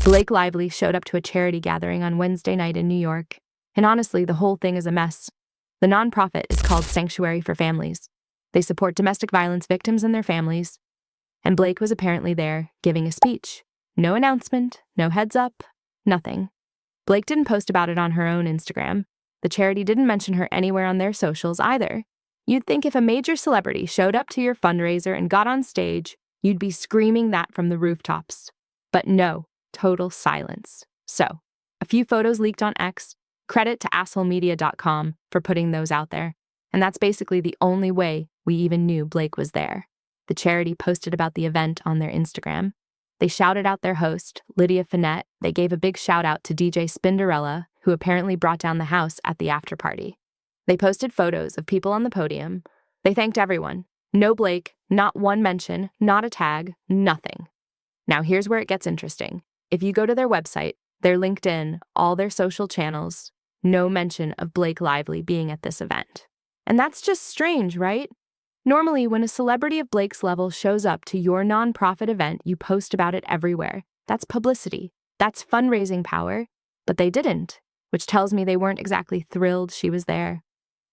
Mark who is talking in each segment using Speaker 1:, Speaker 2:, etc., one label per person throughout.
Speaker 1: Blake Lively showed up to a charity gathering on Wednesday night in New York. And honestly, the whole thing is a mess. The nonprofit is called Sanctuary for Families. They support domestic violence victims and their families. And Blake was apparently there, giving a speech. No announcement, no heads up, nothing. Blake didn't post about it on her own Instagram. The charity didn't mention her anywhere on their socials either. You'd think if a major celebrity showed up to your fundraiser and got on stage, you'd be screaming that from the rooftops. But no, total silence. So, a few photos leaked on X. Credit to assholemedia.com for putting those out there. And that's basically the only way we even knew Blake was there. The charity posted about the event on their Instagram. They shouted out their host, Lydia Finette. They gave a big shout out to DJ Spinderella, who apparently brought down the house at the after party. They posted photos of people on the podium. They thanked everyone. No Blake, not one mention, not a tag, nothing. Now here's where it gets interesting. If you go to their website, their LinkedIn, all their social channels, no mention of Blake Lively being at this event. And that's just strange, right? Normally, when a celebrity of Blake's level shows up to your nonprofit event, you post about it everywhere. That's publicity. That's fundraising power. But they didn't, which tells me they weren't exactly thrilled she was there.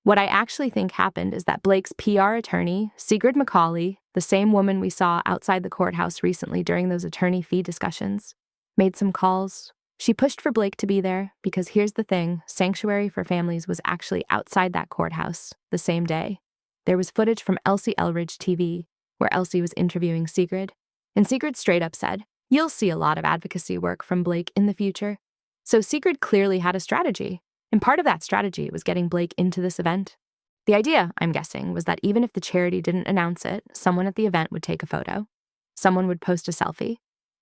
Speaker 1: What I actually think happened is that Blake's PR attorney, Sigrid McCauley, the same woman we saw outside the courthouse recently during those attorney fee discussions, made some calls. She pushed for Blake to be there because here's the thing, Sanctuary for Families was actually outside that courthouse the same day. There was footage from Elsie Elridge TV where Elsie was interviewing Sigrid, and Sigrid straight up said, "You'll see a lot of advocacy work from Blake in the future." So Sigrid clearly had a strategy, and part of that strategy was getting Blake into this event. The idea, I'm guessing, was that even if the charity didn't announce it, someone at the event would take a photo. Someone would post a selfie.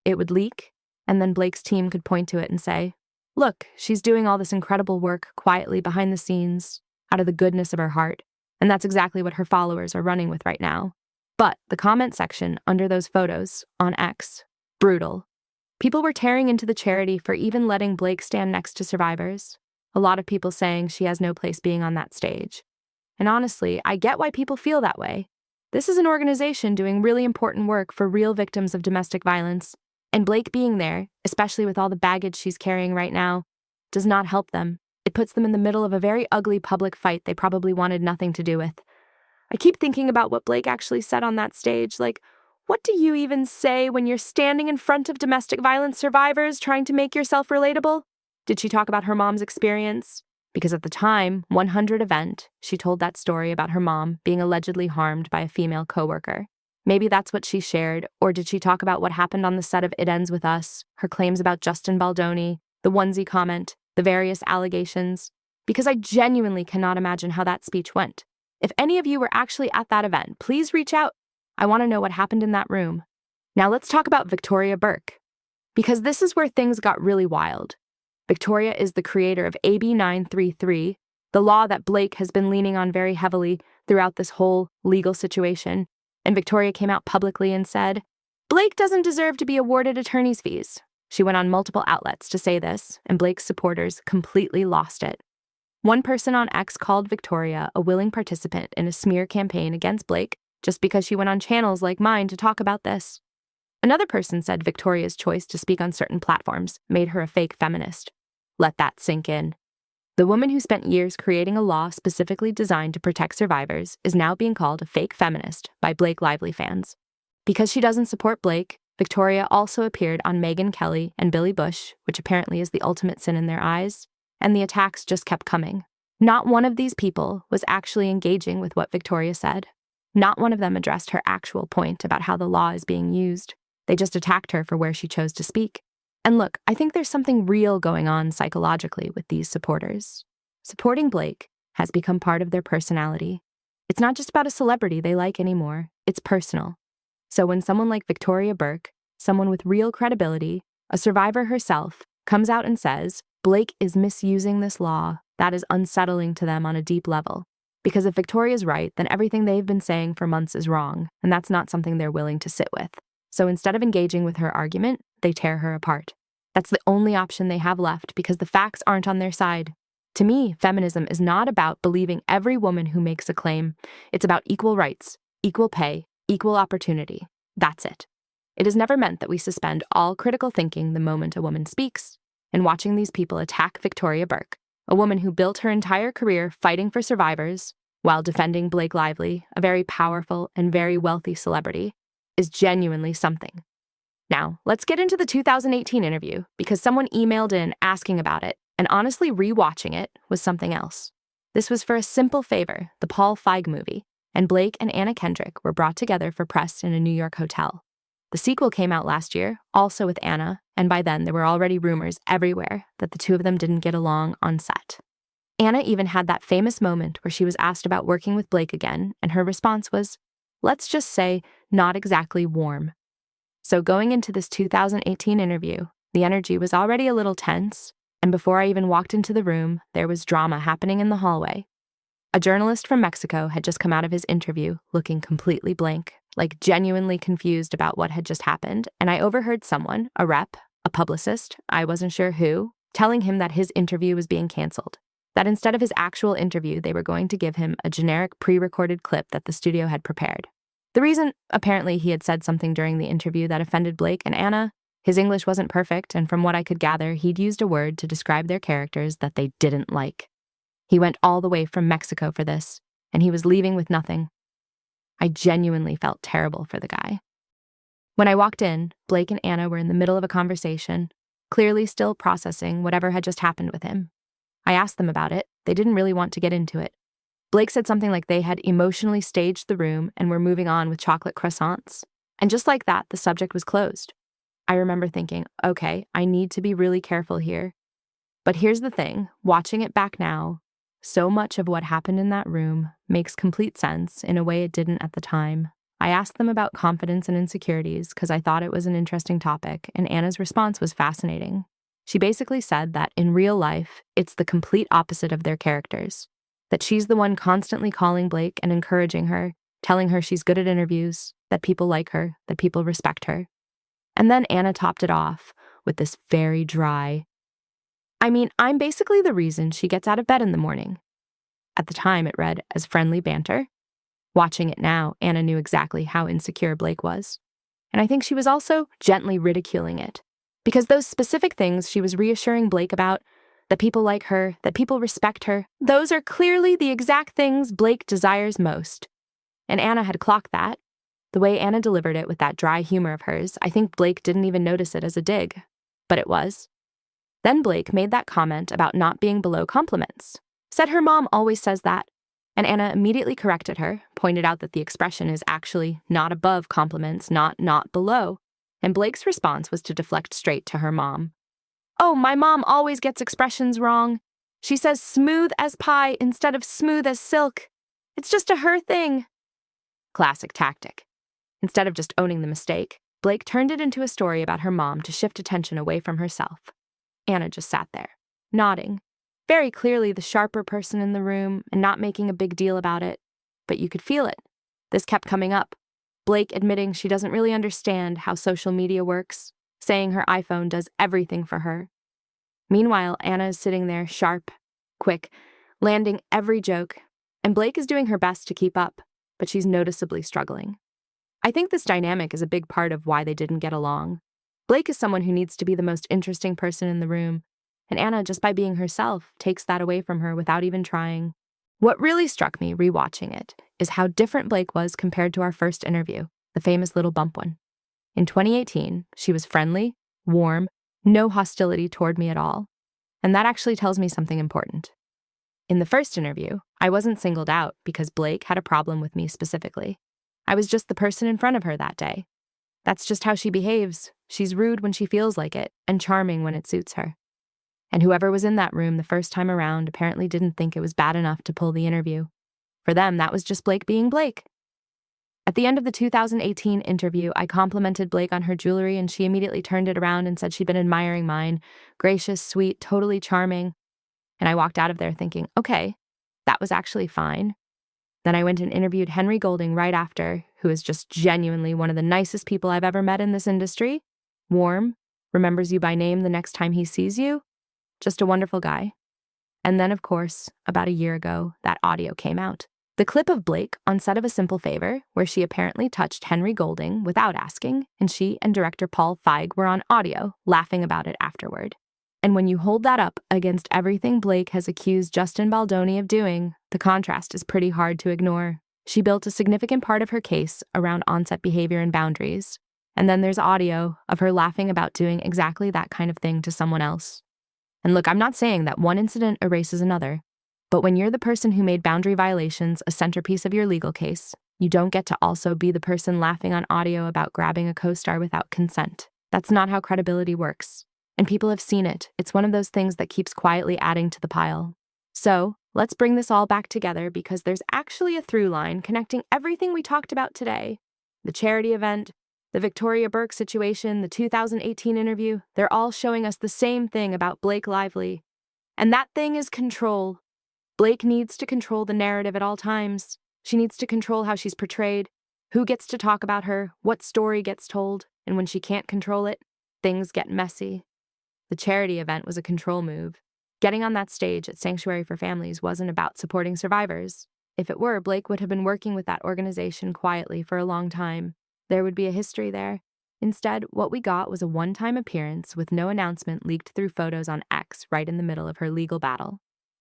Speaker 1: It would leak, and then Blake's team could point to it and say, "Look, she's doing all this incredible work quietly behind the scenes, out of the goodness of her heart." And that's exactly what her followers are running with right now. But the comment section under those photos on X, brutal. People were tearing into the charity for even letting Blake stand next to survivors. A lot of people saying she has no place being on that stage. And honestly, I get why people feel that way. This is an organization doing really important work for real victims of domestic violence. And Blake being there, especially with all the baggage she's carrying right now, does not help them. It puts them in the middle of a very ugly public fight they probably wanted nothing to do with. I keep thinking about what Blake actually said on that stage, like, what do you even say when you're standing in front of domestic violence survivors trying to make yourself relatable? Did she talk about her mom's experience? Because at the time, 100 event, she told that story about her mom being allegedly harmed by a female coworker. Maybe that's what she shared, or did she talk about what happened on the set of It Ends With Us, her claims about Justin Baldoni, the onesie comment, the various allegations? Because I genuinely cannot imagine how that speech went. If any of you were actually at that event, please reach out. I want to know what happened in that room. Now let's talk about Victoria Burke, because this is where things got really wild. Victoria is the creator of AB 933, the law that Blake has been leaning on very heavily throughout this whole legal situation. And Victoria came out publicly and said, "Blake doesn't deserve to be awarded attorney's fees." She went on multiple outlets to say this, and Blake's supporters completely lost it. One person on X called Victoria a willing participant in a smear campaign against Blake just because she went on channels like mine to talk about this. Another person said Victoria's choice to speak on certain platforms made her a fake feminist. Let that sink in. The woman who spent years creating a law specifically designed to protect survivors is now being called a fake feminist by Blake Lively fans. Because she doesn't support Blake, Victoria also appeared on Megyn Kelly and Billy Bush, which apparently is the ultimate sin in their eyes, and the attacks just kept coming. Not one of these people was actually engaging with what Victoria said. Not one of them addressed her actual point about how the law is being used. They just attacked her for where she chose to speak. And look, I think there's something real going on psychologically with these supporters. Supporting Blake has become part of their personality. It's not just about a celebrity they like anymore, it's personal. So when someone like Victoria Burke, someone with real credibility, a survivor herself, comes out and says, Blake is misusing this law, that is unsettling to them on a deep level. Because if Victoria's right, then everything they've been saying for months is wrong, and that's not something they're willing to sit with. So instead of engaging with her argument, they tear her apart. That's the only option they have left because the facts aren't on their side. To me, feminism is not about believing every woman who makes a claim. It's about equal rights, equal pay, equal opportunity. That's it. it has never meant that we suspend all critical thinking the moment a woman speaks. And watching these people attack Victoria Burke, a woman who built her entire career fighting for survivors while defending Blake Lively, a very powerful and very wealthy celebrity, is genuinely something. Now, let's get into the 2018 interview, because someone emailed in asking about it, and honestly, rewatching it was something else. This was for A Simple Favor, the Paul Feig movie, and Blake and Anna Kendrick were brought together for press in a New York hotel. The sequel came out last year, also with Anna, and by then there were already rumors everywhere that the two of them didn't get along on set. Anna even had that famous moment where she was asked about working with Blake again, and her response was, let's just say, not exactly warm. So going into this 2018 interview, the energy was already a little tense, and before I even walked into the room, there was drama happening in the hallway. A journalist from Mexico had just come out of his interview looking completely blank, like genuinely confused about what had just happened, and I overheard someone, a rep, a publicist, I wasn't sure who, telling him that his interview was being canceled. That instead of his actual interview, they were going to give him a generic pre-recorded clip that the studio had prepared. The reason, apparently he had said something during the interview that offended Blake and Anna. His English wasn't perfect, and from what I could gather, he'd used a word to describe their characters that they didn't like. He went all the way from Mexico for this, and he was leaving with nothing. I genuinely felt terrible for the guy. When I walked in, Blake and Anna were in the middle of a conversation, clearly still processing whatever had just happened with him. I asked them about it. They didn't really want to get into it. Blake said something like they had emotionally staged the room and were moving on with chocolate croissants. And just like that, the subject was closed. I remember thinking, okay, I need to be really careful here. But here's the thing, watching it back now, so much of what happened in that room makes complete sense in a way it didn't at the time. I asked them about confidence and insecurities because I thought it was an interesting topic, and Anna's response was fascinating. She basically said that in real life, it's the complete opposite of their characters. That she's the one constantly calling Blake and encouraging her, telling her she's good at interviews, that people like her, that people respect her. And then Anna topped it off with this very dry, I'm basically the reason she gets out of bed in the morning. At the time, it read as friendly banter. Watching it now, Anna knew exactly how insecure Blake was. And I think she was also gently ridiculing it. Because those specific things she was reassuring Blake about, that people like her, that people respect her, those are clearly the exact things Blake desires most. And Anna had clocked that. The way Anna delivered it with that dry humor of hers, I think Blake didn't even notice it as a dig. But it was. Then Blake made that comment about not being below compliments. Said her mom always says that. And Anna immediately corrected her, pointed out that the expression is actually not above compliments, not below. And Blake's response was to deflect straight to her mom. Oh, my mom always gets expressions wrong. She says smooth as pie instead of smooth as silk. It's just a her thing. Classic tactic. Instead of just owning the mistake, Blake turned it into a story about her mom to shift attention away from herself. Anna just sat there, nodding, very clearly the sharper person in the room and not making a big deal about it. But you could feel it. This kept coming up. Blake admitting she doesn't really understand how social media works, saying her iPhone does everything for her. Meanwhile, Anna is sitting there sharp, quick, landing every joke, and Blake is doing her best to keep up, but she's noticeably struggling. I think this dynamic is a big part of why they didn't get along. Blake is someone who needs to be the most interesting person in the room, and Anna, just by being herself, takes that away from her without even trying. What really struck me rewatching it is how different Blake was compared to our first interview, the famous little bump one. In 2018, she was friendly, warm, no hostility toward me at all. And that actually tells me something important. In the first interview, I wasn't singled out because Blake had a problem with me specifically. I was just the person in front of her that day. That's just how she behaves. She's rude when she feels like it, and charming when it suits her. And whoever was in that room the first time around apparently didn't think it was bad enough to pull the interview. For them, that was just Blake being Blake. At the end of the 2018 interview, I complimented Blake on her jewelry, and she immediately turned it around and said she'd been admiring mine. Gracious, sweet, totally charming. And I walked out of there thinking, okay, that was actually fine. Then I went and interviewed Henry Golding right after, who is just genuinely one of the nicest people I've ever met in this industry. Warm, remembers you by name the next time he sees you. Just a wonderful guy. And then, of course, about a year ago, that audio came out. The clip of Blake on set of A Simple Favor, where she apparently touched Henry Golding without asking, and she and director Paul Feig were on audio, laughing about it afterward. And when you hold that up against everything Blake has accused Justin Baldoni of doing, the contrast is pretty hard to ignore. She built a significant part of her case around on-set behavior and boundaries, and then there's audio of her laughing about doing exactly that kind of thing to someone else. And look, I'm not saying that one incident erases another, but when you're the person who made boundary violations a centerpiece of your legal case, you don't get to also be the person laughing on audio about grabbing a co-star without consent. That's not how credibility works. And people have seen it. It's one of those things that keeps quietly adding to the pile. So, let's bring this all back together because there's actually a through line connecting everything we talked about today. The charity event, the Victoria Burke situation, the 2018 interview, they're all showing us the same thing about Blake Lively. And that thing is control. Blake needs to control the narrative at all times. She needs to control how she's portrayed, who gets to talk about her, what story gets told, and when she can't control it, things get messy. The charity event was a control move. Getting on that stage at Sanctuary for Families wasn't about supporting survivors. If it were, Blake would have been working with that organization quietly for a long time. There would be a history there. Instead, what we got was a one-time appearance with no announcement leaked through photos on X right in the middle of her legal battle.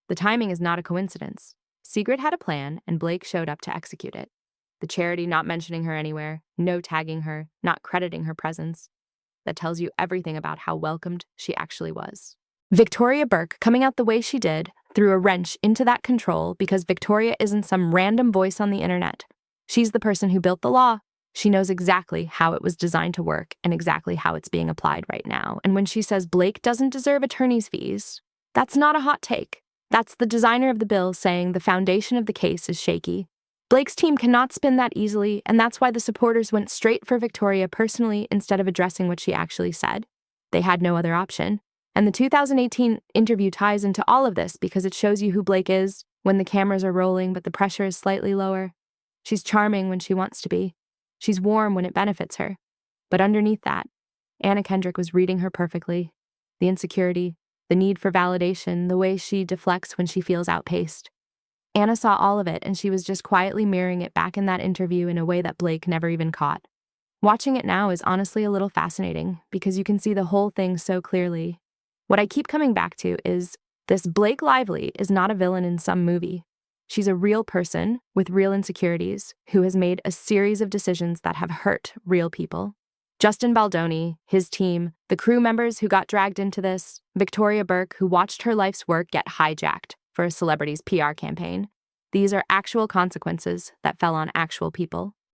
Speaker 1: The timing is not a coincidence. Sigrid had a plan, and Blake showed up to execute it. The charity not mentioning her anywhere, no tagging her, not crediting her presence. That tells you everything about how welcomed she actually was. Victoria Burke, coming out the way she did, threw a wrench into that control because Victoria isn't some random voice on the internet. She's the person who built the law. She knows exactly how it was designed to work and exactly how it's being applied right now. And when she says Blake doesn't deserve attorney's fees, that's not a hot take. That's the designer of the bill saying the foundation of the case is shaky. Blake's team cannot spin that easily, and that's why the supporters went straight for Victoria personally instead of addressing what she actually said. They had no other option. And the 2018 interview ties into all of this because it shows you who Blake is when the cameras are rolling but the pressure is slightly lower. She's charming when she wants to be. She's warm when it benefits her. But underneath that, Anna Kendrick was reading her perfectly. The insecurity, the need for validation, the way she deflects when she feels outpaced. Anna saw all of it, and she was just quietly mirroring it back in that interview in a way that Blake never even caught. Watching it now is honestly a little fascinating because you can see the whole thing so clearly. What I keep coming back to is this Blake Lively is not a villain in some movie. She's a real person with real insecurities who has made a series of decisions that have hurt real people. Justin Baldoni, his team, the crew members who got dragged into this, Victoria Burke, who watched her life's work get hijacked for a celebrity's PR campaign. These are actual consequences that fell on actual people.